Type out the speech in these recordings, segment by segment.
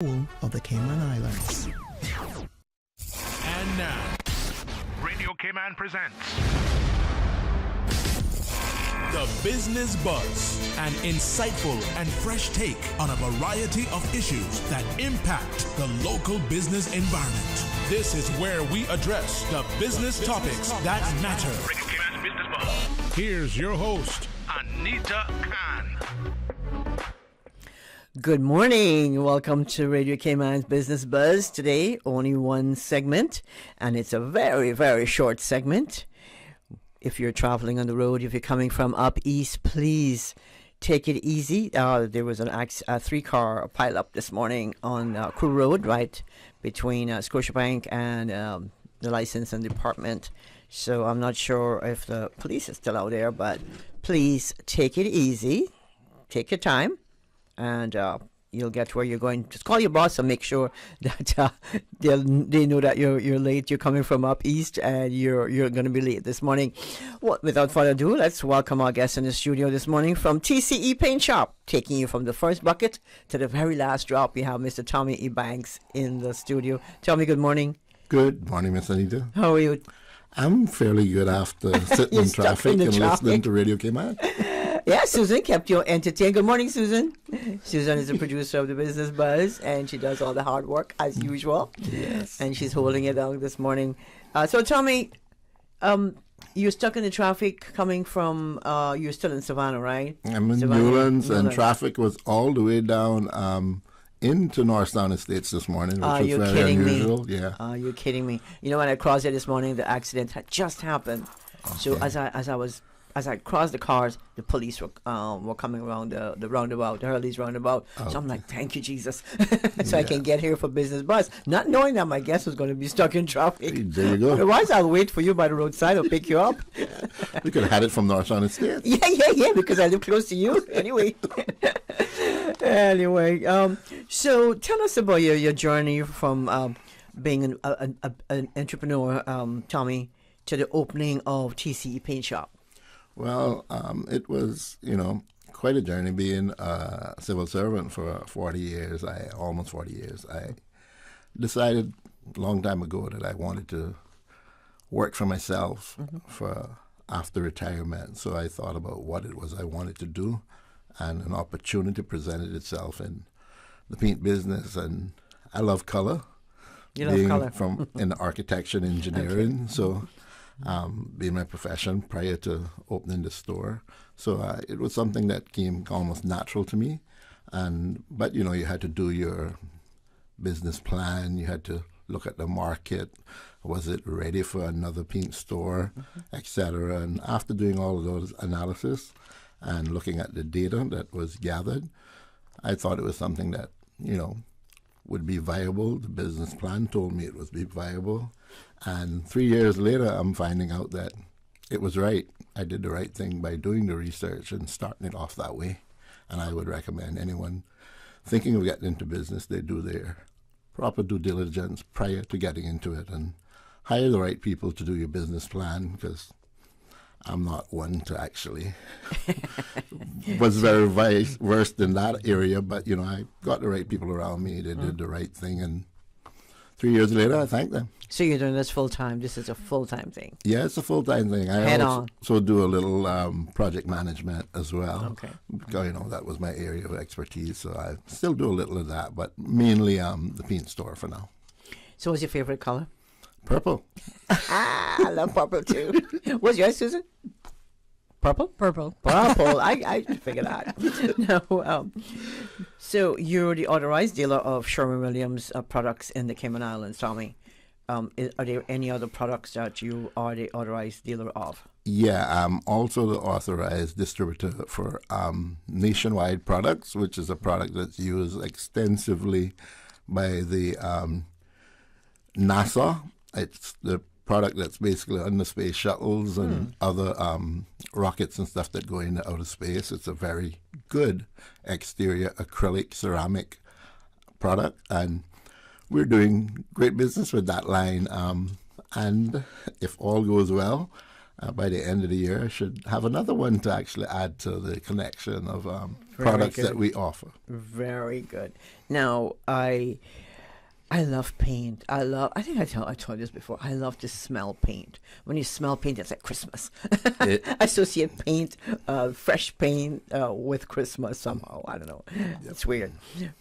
of the Cayman Islands. And now, Radio Cayman presents The Business Buzz, an insightful and fresh take on a variety of issues that impact the local business environment. This is where we address the business topics that matter. Radio Cayman's Business Buzz. Here's your host, Anita Khan. Good morning. Welcome to Radio Cayman's Business Buzz. Today, only one segment, and it's a very, very short segment. If you're traveling on the road, if you're coming from up east, please take it easy. There was a three-car pileup this morning on Crew Road, right between Scotiabank and the licensing department. So I'm not sure if the police is still out there, but please take it easy. Take your time. And you'll get where you're going. Just call your boss and make sure that they know that you're late. You're coming from up east and you're going to be late this morning. Well, without further ado, let's welcome our guest in the studio this morning from TCE Paint Shop, taking you from the first bucket to the very last drop. We have Mr. Tommy E. Banks in the studio. Tommy, good morning. Good morning, Miss Anita. How are you? I'm fairly good after sitting in traffic and listening to Radio Cayman. Yeah, Susan kept you entertained. Good morning, Susan. Susan is the producer of the Business Buzz, and she does all the hard work as usual. Yes. And she's holding it down this morning. So tell me, you're stuck in the traffic coming from, you're still in Savannah, right? I'm in Savannah, Newlands, and traffic was all the way down into Norristown Estates this morning, which was very unusual. Me? Yeah. You're kidding me. You know, when I crossed it this morning, the accident had just happened. Okay. So as I crossed the cars, the police were coming around the roundabout, the Hurley's roundabout. Okay. So I'm like, thank you, Jesus. I can get here for Business Buzz, not knowing that my guest was going to be stuck in traffic. There you go. Otherwise, I'll wait for you by the roadside or pick you up. We could have had it from Norristown instead. Yeah, because I live close to you anyway. So tell us about your journey from being an entrepreneur, Tommy, to the opening of TCE Paint Shop. Well, it was, quite a journey being a civil servant for 40 years, almost 40 years. I decided a long time ago that I wanted to work for myself for after retirement. So I thought about what it was I wanted to do, and an opportunity presented itself in the paint business. And I love color. You love color. From in architecture and engineering, okay. So being my profession prior to opening the store. So it was something that came almost natural to me. But you had to do your business plan. You had to look at the market. Was it ready for another paint store, etc. And after doing all of those analysis and looking at the data that was gathered, I thought it was something that, would be viable. The business plan told me it would be viable. And 3 years later, I'm finding out that it was right. I did the right thing by doing the research and starting it off that way. And I would recommend anyone thinking of getting into business, they do their proper due diligence prior to getting into it and hire the right people to do your business plan, because I'm not one to actually was very versed in that area, but I got the right people around me. They did the right thing, and 3 years later, I thank them. So you're doing this full time? This is a full time thing? Yeah, it's a full time thing. I also do a little project management as well. Okay. Because, that was my area of expertise, so I still do a little of that, but mainly the paint store for now. So what's your favorite color? Purple. I love purple too. What's yours, Susan? Purple? Purple. I figured that. No. So you're the authorized dealer of Sherwin-Williams products in the Cayman Islands, Tommy. Are there any other products that you are the authorized dealer of? Yeah, I'm also the authorized distributor for Nationwide Products, which is a product that's used extensively by the NASA. It's the product that's basically on the space shuttles and other rockets and stuff that go into outer space. It's a very good exterior acrylic ceramic product, and we're doing great business with that line. And if all goes well, by the end of the year, I should have another one to actually add to the collection of products good. that we offer. Very good. Now, I love paint. I think I told you this before. I love to smell paint. When you smell paint, it's like Christmas. I associate paint, fresh paint, with Christmas somehow. I don't know. It's weird.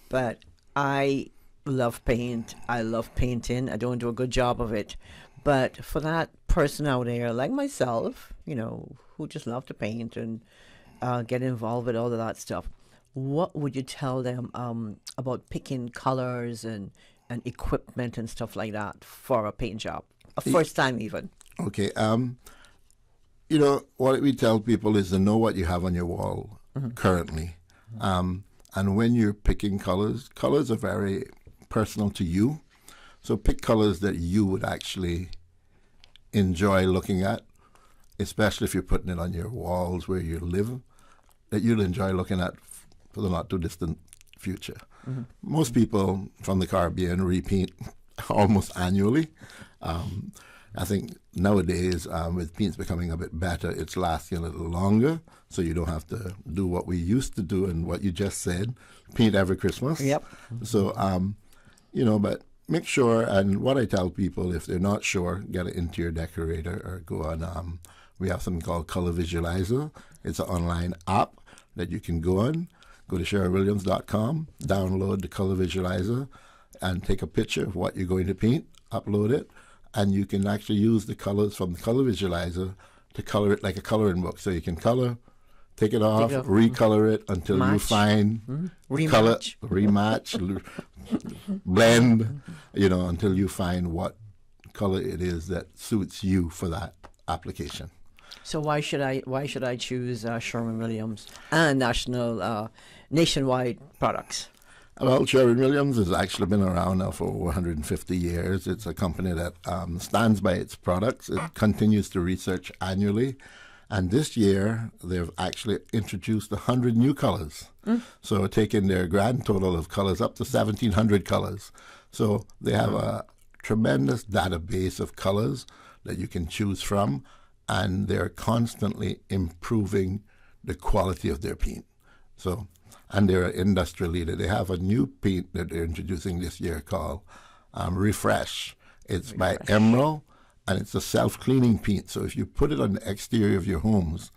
But I love paint. I love painting. I don't do a good job of it. But for that person out there, like myself, who just love to paint and get involved with all of that stuff, what would you tell them about picking colors and equipment and stuff like that for a paint job? A first time even. Okay. What we tell people is to know what you have on your wall currently. And when you're picking colors are very personal to you. So pick colors that you would actually enjoy looking at, especially if you're putting it on your walls where you live, that you'll enjoy looking at for the not too distant future. Most people from the Caribbean repaint almost annually. I think nowadays, with paints becoming a bit better, it's lasting a little longer, so you don't have to do what we used to do and what you just said, paint every Christmas. Yep. So, but make sure, and what I tell people, if they're not sure, get an interior decorator or go on, we have something called Color Visualizer. It's an online app that you can go on. Go to SherwinWilliams.com, download the Color Visualizer, and take a picture of what you're going to paint, upload it, and you can actually use the colors from the Color Visualizer to color it like a coloring book. So you can color, take it off, recolor it until you find color, rematch, blend, until you find what color it is that suits you for that application. So why should I choose Sherwin-Williams and nationwide products? Well, Sherwin-Williams has actually been around now for over 150 years. It's a company that stands by its products. It continues to research annually. And this year, they've actually introduced 100 new colors. So taking their grand total of colors up to 1,700 colors. So they have a tremendous database of colors that you can choose from. And they're constantly improving the quality of their paint. And they're an industry leader. They have a new paint that they're introducing this year called Refresh. It's by Emerald, and it's a self-cleaning paint. So if you put it on the exterior of your homes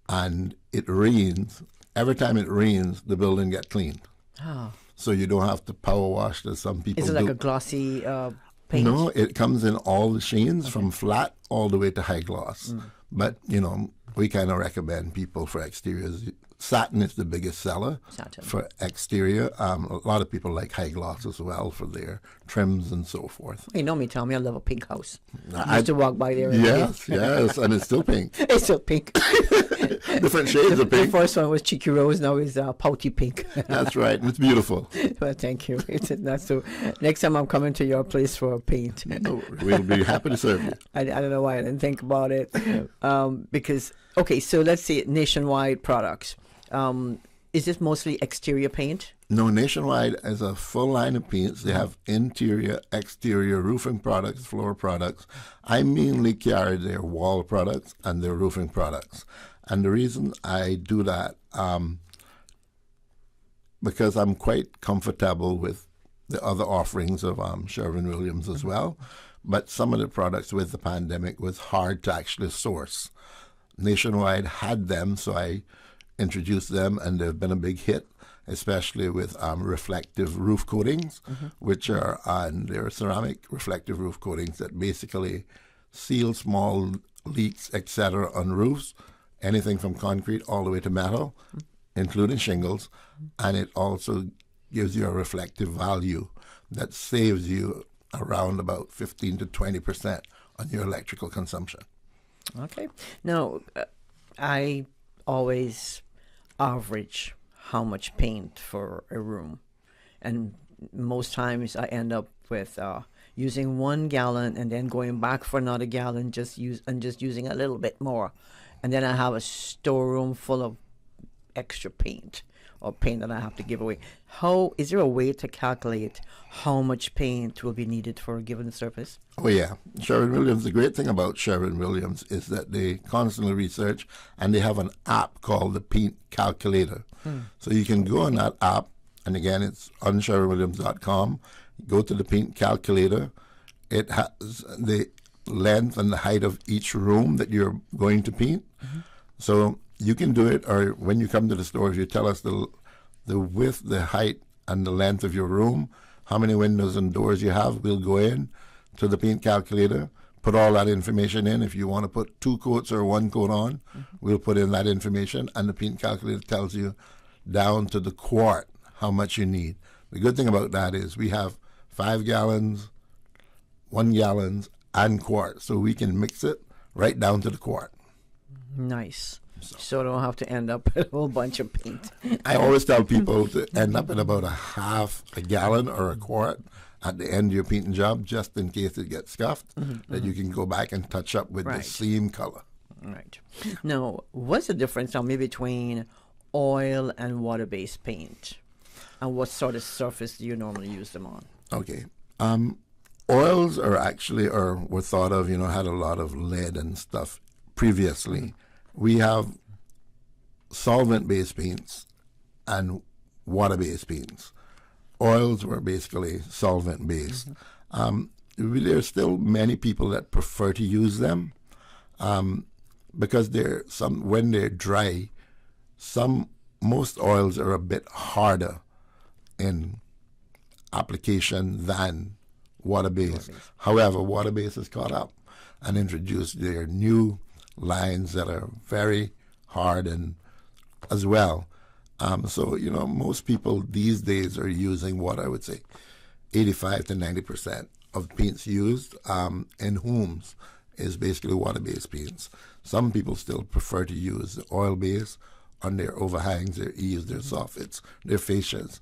and it rains, every time it rains, the building gets cleaned. Oh. So you don't have to power wash as some people do. Is it like a glossy paint? No, it comes in all the shades from flat all the way to high gloss. But, we kind of recommend people for exteriors. Satin is the biggest seller for exterior. A lot of people like high gloss as well for their trims and so forth. You know me, Tommy, I love a pink house. I used to walk by there. Yes, and it's still pink. It's still pink. Different shades of pink. The first one was cheeky rose, now is pouty pink. That's right. It's beautiful. Well, thank you. That's so. Next time I'm coming to your place for paint. We'll be happy to serve you. I don't know why I didn't think about it. Because, okay, so let's see, nationwide products. Is this mostly exterior paint? No, Nationwide is a full line of paints. They have interior, exterior, roofing products, floor products. I mainly carry their wall products and their roofing products. And the reason I do that, because I'm quite comfortable with the other offerings of Sherwin-Williams as well. But some of the products with the pandemic was hard to actually source. Nationwide had them, so I introduced them, and they've been a big hit, especially with reflective roof coatings, which are they're ceramic reflective roof coatings that basically seal small leaks, etc., on roofs, anything from concrete all the way to metal, including shingles, and it also gives you a reflective value that saves you around about 15 to 20% on your electrical consumption. Okay. Now, I always average how much paint for a room, and most times I end up with using 1 gallon and then going back for another gallon, just using a little bit more, and then I have a storeroom full of extra paint. of paint that I have to give away. How is there a way to calculate how much paint will be needed for a given surface? Oh, yeah. Sherwin-Williams, the great thing about Sherwin-Williams is that they constantly research, and they have an app called the Paint Calculator. So you can go on that app, and again, it's on sherwinwilliams.com. Go to the Paint Calculator. It has the length and the height of each room that you're going to paint. So you can do it, or when you come to the store, if you tell us the width, the height, and the length of your room, how many windows and doors you have, we'll go in to the Paint Calculator, put all that information in. If you want to put 2 coats or 1 coat on, we'll put in that information, and the Paint Calculator tells you down to the quart how much you need. The good thing about that is we have 5 gallons, 1 gallons, and quart, so we can mix it right down to the quart. Nice. So I don't have to end up with a whole bunch of paint. I always tell people to end up at about a half a gallon or a quart at the end of your painting job, just in case it gets scuffed, that you can go back and touch up with the same color. Right. Now, what's the difference now maybe between oil and water-based paint? And what sort of surface do you normally use them on? Okay. Oils are actually, or were thought of, had a lot of lead and stuff previously. We have solvent-based paints and water-based paints. Oils were basically solvent-based. There's still many people that prefer to use them because when they're dry, most oils are a bit harder in application than water-based. However, water-based has caught up and introduced their new lines that are very hard and as well. So, most people these days are using what I would say 85 to 90% of paints used in homes is basically water-based paints. Some people still prefer to use the oil-based on their overhangs, their eaves, their soffits, their fascias,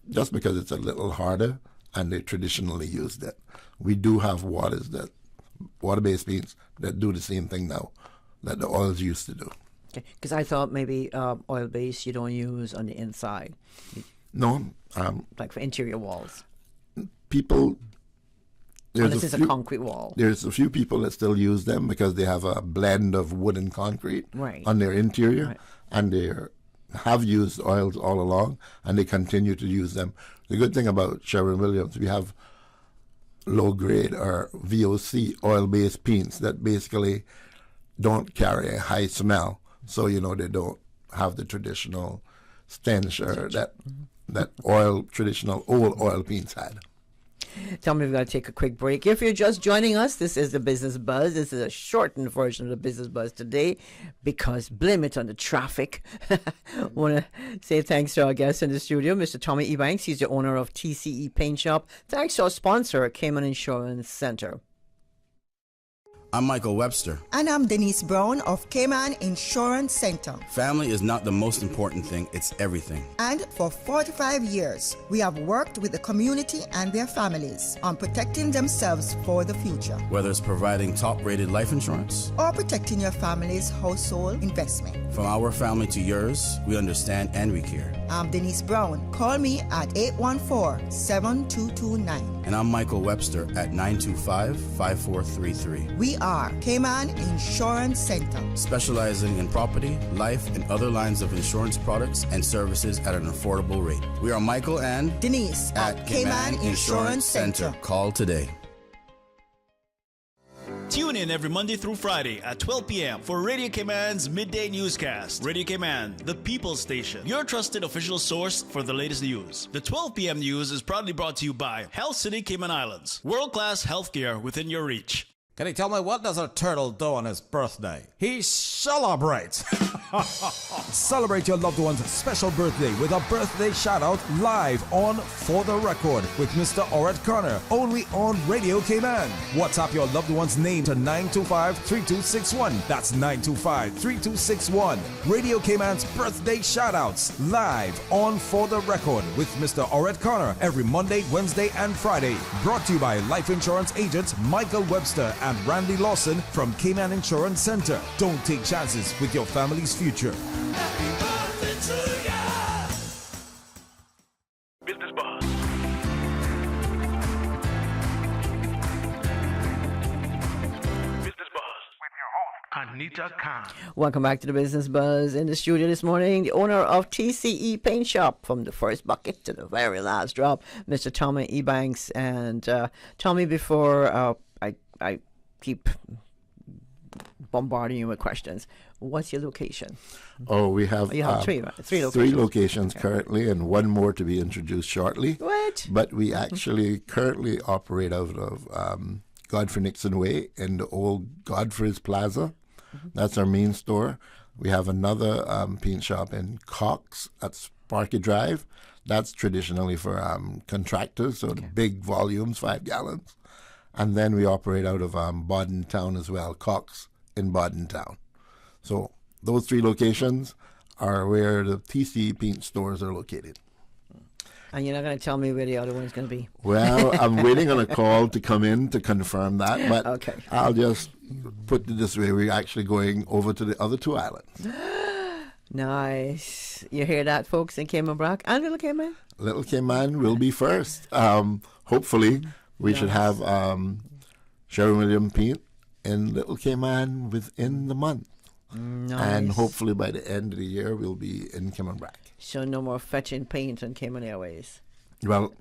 just because it's a little harder and they traditionally used it. We do have water-based paints that do the same thing now that the oils used to do. Because I thought maybe oil-based you don't use on the inside. No. Like for interior walls. People... Unless it's a concrete wall. There's a few people that still use them because they have a blend of wood and concrete on their interior. And they have used oils all along, and they continue to use them. The good thing about Sherwin-Williams, we have low-grade or VOC oil-based paints that basically don't carry a high smell. So, they don't have the traditional stench or that traditional old oil paints had. Tell me, we've got to take a quick break. If you're just joining us, this is the Business Buzz. This is a shortened version of the Business Buzz today because blame it on the traffic. I want to say thanks to our guest in the studio, Mr. Tommy Ebanks. He's the owner of TCE Paint Shop. Thanks to our sponsor, Cayman Insurance Center. I'm Michael Webster. And I'm Denise Brown of Cayman Insurance Center. Family is not the most important thing, it's everything. And for 45 years, we have worked with the community and their families on protecting themselves for the future. Whether it's providing top-rated life insurance or protecting your family's household investment. From our family to yours, we understand and we care. I'm Denise Brown. Call me at 814-7229. And I'm Michael Webster at 925-5433. We are Cayman Insurance Center, specializing in property, life, and other lines of insurance products and services at an affordable rate. We are Michael and Denise at Cayman Insurance Center. Call today. Tune in every Monday through Friday at 12 p.m. for Radio Cayman's Midday Newscast. Radio Cayman, the People's Station, your trusted official source for the latest news. The 12 p.m. news is proudly brought to you by Health City Cayman Islands. World-class healthcare within your reach. Can you tell me, what does a turtle do on his birthday? He celebrates. Celebrate your loved one's special birthday with a birthday shout-out live on For the Record with Mr. Oret Connor, only on Radio Cayman. WhatsApp your loved one's name to 925-3261. That's 925-3261. Radio Cayman's birthday shout-outs live on For the Record with Mr. Oret Connor every Monday, Wednesday, and Friday. Brought to you by life insurance agents Michael Webster and Randy Lawson from Cayman Insurance Center. Don't take chances with your family's future. Happy birthday to ya. Anita Khan. Welcome back to the Business Buzz. In the studio this morning, the owner of TCE Paint Shop, from the first bucket to the very last drop, Mr. Tommy Ebanks. And Tommy, before I keep bombarding you with questions, what's your location? Oh, we have You have three, right? Three locations. Three locations currently, and one more to be introduced shortly. What? But we actually currently operate out of Godfrey Nixon Way in the old Godfrey's Plaza. That's our main store. We have another paint shop in Cox at Sparky Drive. That's traditionally for contractors, so the big volumes, 5 gallons. And then we operate out of Bodden Town as well, Cox in Bodden Town. So those three locations are where the TCE paint stores are located. And you're not going to tell me where the other one's going to be? Well, I'm waiting on a call to come in to confirm that, but Okay. I'll just put it this way. We're actually going over to the other two islands. Nice. You hear that, folks, in Cayman Brac and Little Cayman? Little Cayman will be first. Hopefully, we should have Sherwin-Williams paint in Little Cayman within the month. Nice. And hopefully by the end of the year, we'll be in Cayman Brac. So no more fetching paint on Cayman Airways. Well,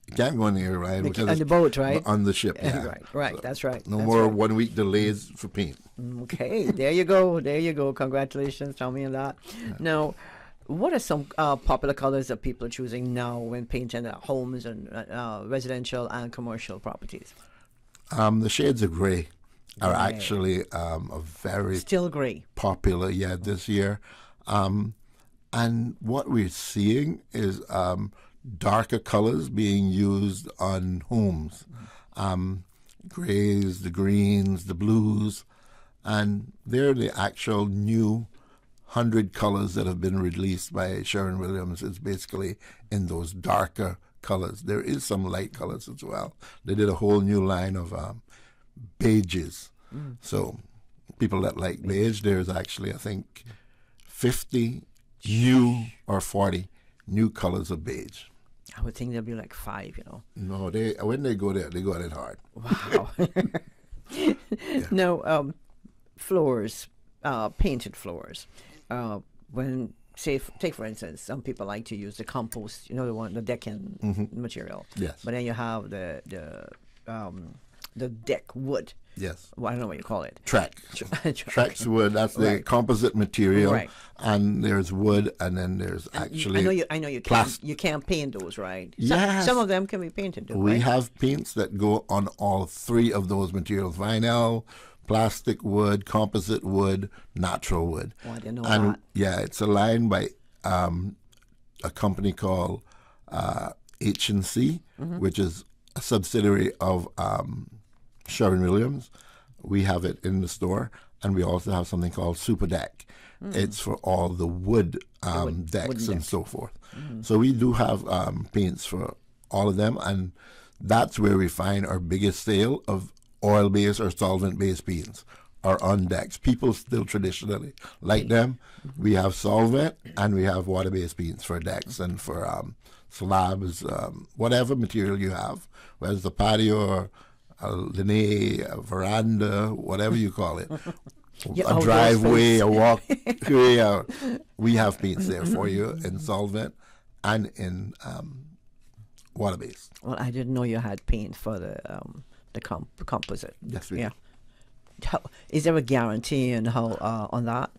you can't go on the air, right? On because the boat, right? On the ship, yeah. Right, So that's right. No that's more right. 1 week delays for paint. Okay, there you go. Congratulations, Tommy, on that. Now, what are some popular colors that people are choosing now when painting homes and residential and commercial properties? The shades of gray are actually a very Still gray. popular, this year. And what we're seeing is darker colors being used on homes. Grays, the greens, the blues, and they're the actual new 100 colors that have been released by Sherwin-Williams. It's basically in those darker colors. There is some light colors as well. They did a whole new line of beiges. So people that like beige, there's actually, I think, 50 new or 40 new colors of beige. I would think there'd be like 5, No, when they go there, they go at it hard. Wow. Now, floors, painted floors. When, take for instance, some people like to use the compost, the decking material. Yes. But then you have the deck wood. Yes. Well, I don't know what you call it. Trex wood, that's the Right. composite material. Right. And there's wood, and then there's actually I know you plastic. you can't paint those, right? Yes. Some of them can be painted, We right? have paints that go on all three of those materials: vinyl, plastic wood, composite wood, natural wood. Oh, I didn't know and that. yeah, it's a line by a company called H&C, which is a subsidiary of Sherwin-Williams. We have it in the store, and we also have something called Super Deck. It's for all the wood decks wooden and decks. so forth. So we do have paints for all of them, and that's where we find our biggest sale of oil-based or solvent-based paints are on decks. People still traditionally like them. We have solvent and we have water-based paints for decks and for slabs, whatever material you have, whether it's a patio or a lanai, a veranda, whatever you call it. A driveway, a walkway. We have paints there for you in solvent and in water-based. Well, I didn't know you had paint for the composite. Yes, we Yeah. Is there a guarantee on that?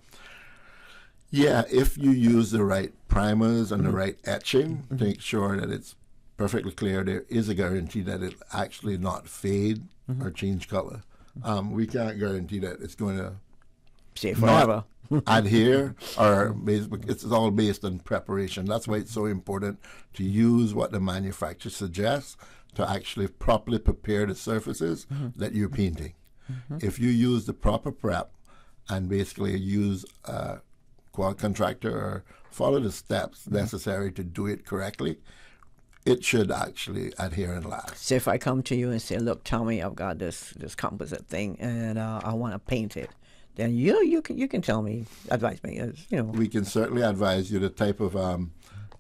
Yeah, if you use the right primers and the right etching to make sure that it's perfectly clear, there is a guarantee that it actually not fade or change color. We can't guarantee that it's going to Stay forever. adhere, or it's all based on preparation. That's why it's so important to use what the manufacturer suggests to actually properly prepare the surfaces that you're painting. If you use the proper prep and basically use a contractor or follow the steps necessary to do it correctly, it should actually adhere and last. So if I come to you and say, "Look, Tommy, I've got this composite thing, and I want to paint it," then you can tell me, advise me, We can certainly advise you the type of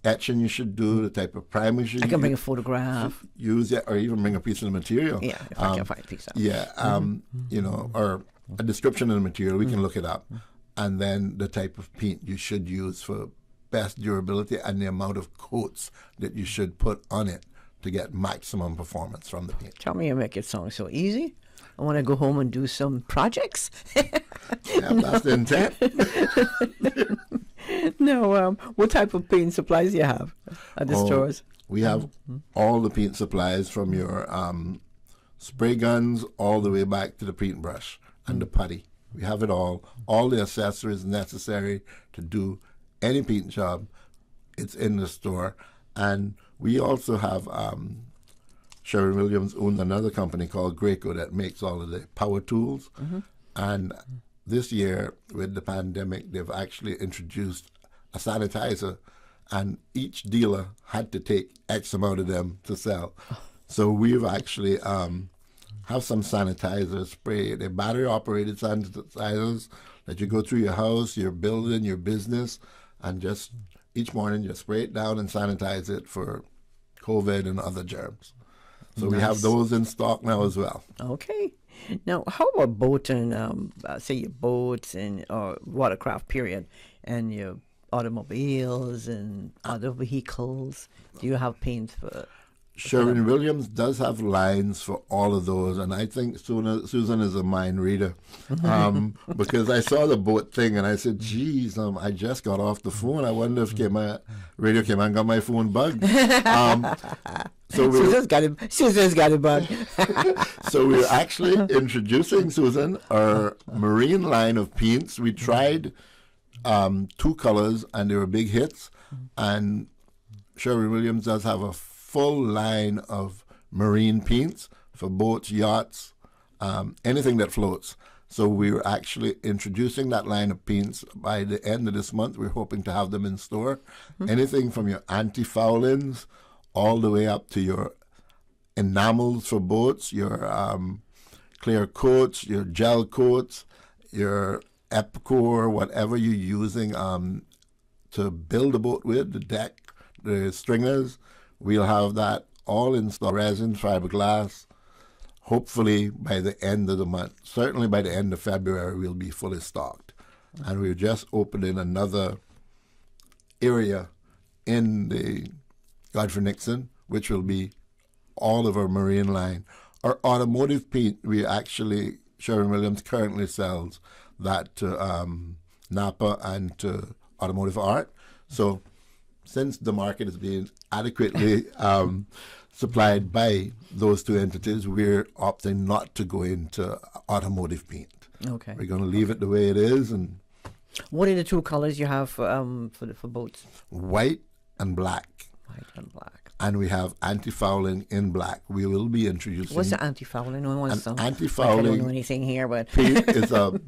etching you should do, the type of primer you should I can bring a photograph. use it, or even bring a piece of the material. Yeah, if I can find a piece of it. Yeah, or a description of the material. We can look it up. And then the type of paint you should use for best durability and the amount of coats that you should put on it to get maximum performance from the paint. Tell me, you make it sound so easy. I want to go home and do some projects. Yeah, that's the intent. No, what type of paint supplies do you have at the stores? We have all the paint supplies from your spray guns all the way back to the paintbrush and the putty. We have it all the accessories necessary to do any paint job. It's in the store. And we also have Sherwin-Williams owns another company called Graco that makes all of the power tools. And this year, with the pandemic, they've actually introduced a sanitizer, and each dealer had to take X amount of them to sell. So we've actually have some sanitizers spray. They're battery-operated sanitizers that you go through your house, your building, your business, and just each morning just spray it down and sanitize it for COVID and other germs. So we have those in stock now as well. Okay. Now, how about boating, say your boats and watercraft period, and your automobiles and other vehicles? Do you have paint for? Sherwin-Williams does have lines for all of those, and I think Susan is a mind reader because I saw the boat thing and I said, geez, I just got off the phone. I wonder if Radio came and got my phone bugged. Susan's got it bugged. So we're actually introducing, Susan, our marine line of paints. We tried 2 colors and they were big hits, and Sherwin-Williams does have a full line of marine paints for boats, yachts, anything that floats. So we're actually introducing that line of paints by the end of this month. We're hoping to have them in store. Anything from your anti-foulings all the way up to your enamels for boats, your clear coats, your gel coats, your Epicor, whatever you're using to build a boat with, the deck, the stringers. We'll have that all in stock, resin, fiberglass. Hopefully by the end of the month, certainly by the end of February, we'll be fully stocked. And we're just opening another area in the Godfrey Nixon, which will be all of our marine line. Our automotive paint, Sherwin-Williams currently sells that to Napa and to Automotive Art. So since the market is being adequately supplied by those 2 entities, we're opting not to go into automotive paint. Okay. We're going to leave it the way it is. And what are the 2 colors you have for boats? White and black. White and black. And we have anti-fouling in black. We will be introducing. What's the anti-fouling? No one wants some. Anti-fouling. I don't know anything here, but paint is a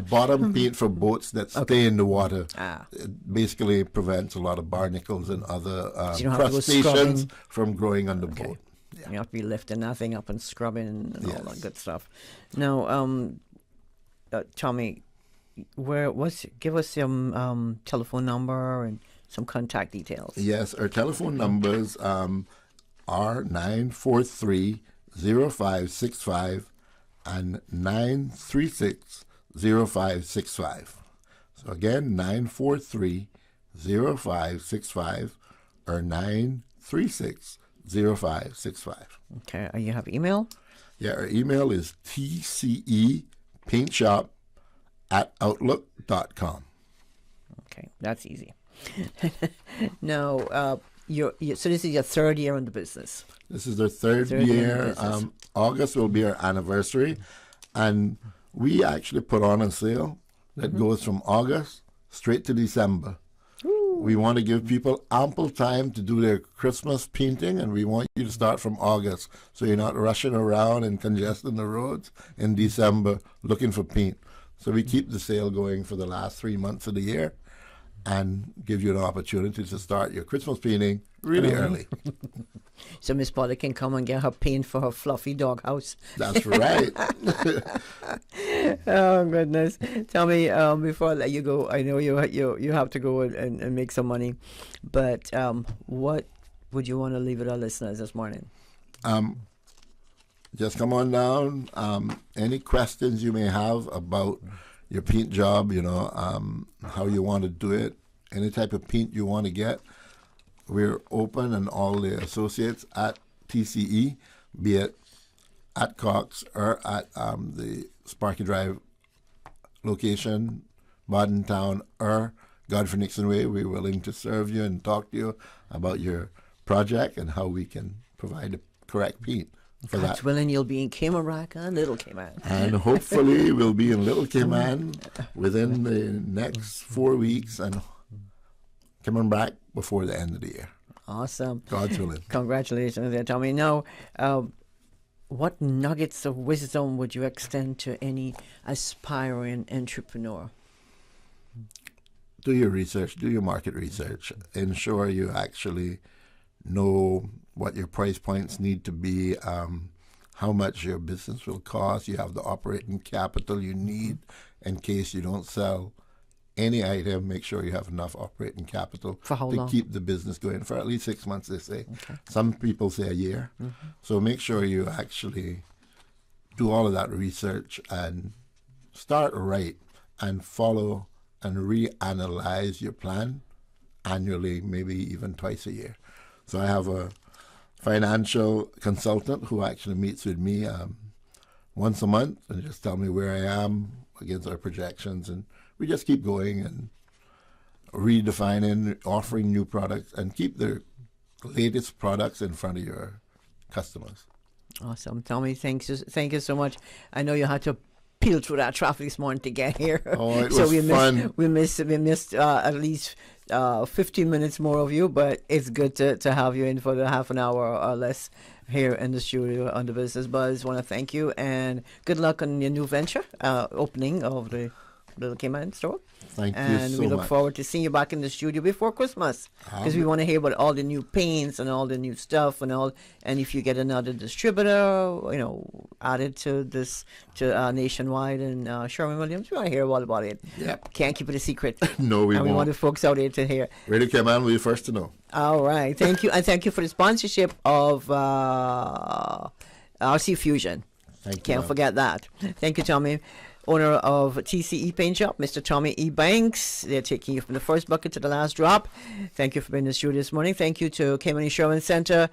bottom paint for boats that stay in the water. It basically prevents a lot of barnacles and other crustaceans from growing on the boat. Yeah. You have to be lifting that thing up and scrubbing and all that good stuff. Now, Tommy, give us some telephone number and some contact details. Yes, our telephone numbers are 943-0565 and 936-0565. So again, 943-0565 or 936-0565. Okay, you have email? Yeah, our email is tcepaintshop@outlook.com. Okay, that's easy. Now, so this is your 3rd year in the business. This is our third year. August will be our anniversary, and we actually put on a sale that goes from August straight to December. Ooh. We want to give people ample time to do their Christmas painting, and we want you to start from August, so you're not rushing around and congesting the roads in December looking for paint. So we keep the sale going for the last 3 months of the year, and give you an opportunity to start your Christmas painting really early. So Miss Polly can come and get her paint for her fluffy doghouse. That's right. Oh, goodness. Tell me, before I let you go, I know you have to go and make some money, but what would you want to leave with our listeners this morning? just come on down. Any questions you may have about your paint job, how you want to do it, any type of paint you want to get, we're open, and all the associates at TCE, be it at Cox or at the Sparky Drive location, Baden Town, or Godfrey Nixon Way, we're willing to serve you and talk to you about your project and how we can provide the correct paint for God's that. willing, you'll be in Cayman and Little Cayman. And hopefully we'll be in Little Cayman within the next 4 weeks and coming back before the end of the year. Awesome. God's willing. Congratulations there, Tommy. Now, what nuggets of wisdom would you extend to any aspiring entrepreneur? Do your research, do your market research. Ensure you actually know what your price points need to be, how much your business will cost. You have the operating capital you need in case you don't sell any item. Make sure you have enough operating capital For how to long? keep the business going for at least 6 months, they say. Okay. Some people say a year. So make sure you actually do all of that research and start right and follow and reanalyze your plan annually, maybe even twice a year. So I have a financial consultant who actually meets with me once a month and just tell me where I am against our projections, and we just keep going and redefining, offering new products, and keep the latest products in front of your customers. Awesome. Tommy, thank you so much. I know you had to peel through that traffic this morning to get here. Oh, it So was fun. We missed at least 15 minutes more of you, but it's good to have you in for the half an hour or less here in the studio on the Business Buzz. Want to thank you and good luck on your new venture, opening of the Little Cayman store. Thank you And so we look much. forward to seeing you back in the studio before Christmas, because we want to hear about all the new paints and all the new stuff and all. And if you get another distributor, added to this nationwide and Sherwin-Williams, we want to hear all about it. Yep. Can't keep it a secret. No, we and we want won't. the folks out there to hear. Radio Cayman will be first to know. All right, thank you, and thank you for the sponsorship of RC Fusion. Thank you. Can't ma'am. forget that. Thank you, Tommy. Owner of TCE Paint Shop, Mr. Tommy E. Banks. They're taking you from the first bucket to the last drop. Thank you for being in the studio this morning. Thank you to Cayman Insurance Center,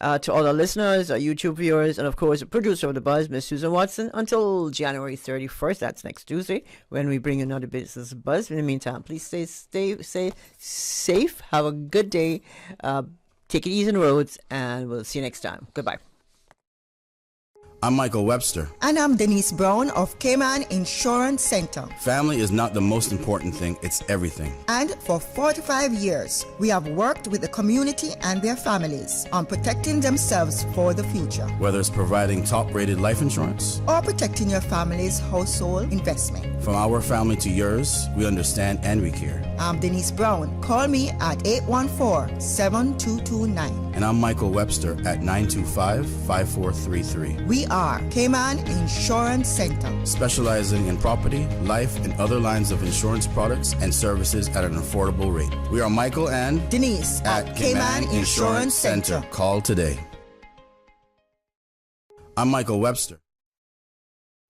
to all our listeners, our YouTube viewers, and of course, the producer of the Buzz, Miss Susan Watson. Until January 31st, that's next Tuesday, when we bring another Business Buzz. In the meantime, please stay safe. Have a good day. Take it easy on the roads, and we'll see you next time. Goodbye. I'm Michael Webster. And I'm Denise Brown of Cayman Insurance Center. Family is not the most important thing, it's everything. And for 45 years, we have worked with the community and their families on protecting themselves for the future, Whether it's providing top-rated life insurance, or protecting your family's household investment. from our family to yours, we understand and we care. I'm Denise Brown. Call me at 814-7229. And I'm Michael Webster at 925-5433. We are Cayman Insurance Center. Specializing in property, life, and other lines of insurance products and services at an affordable rate. We are Michael and Denise at Cayman Insurance Center. Call today. I'm Michael Webster.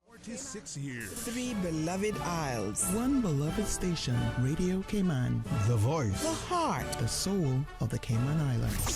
46 years. 3 beloved isles. 1 beloved station. Radio Cayman. The voice. The heart. The soul of the Cayman Islands.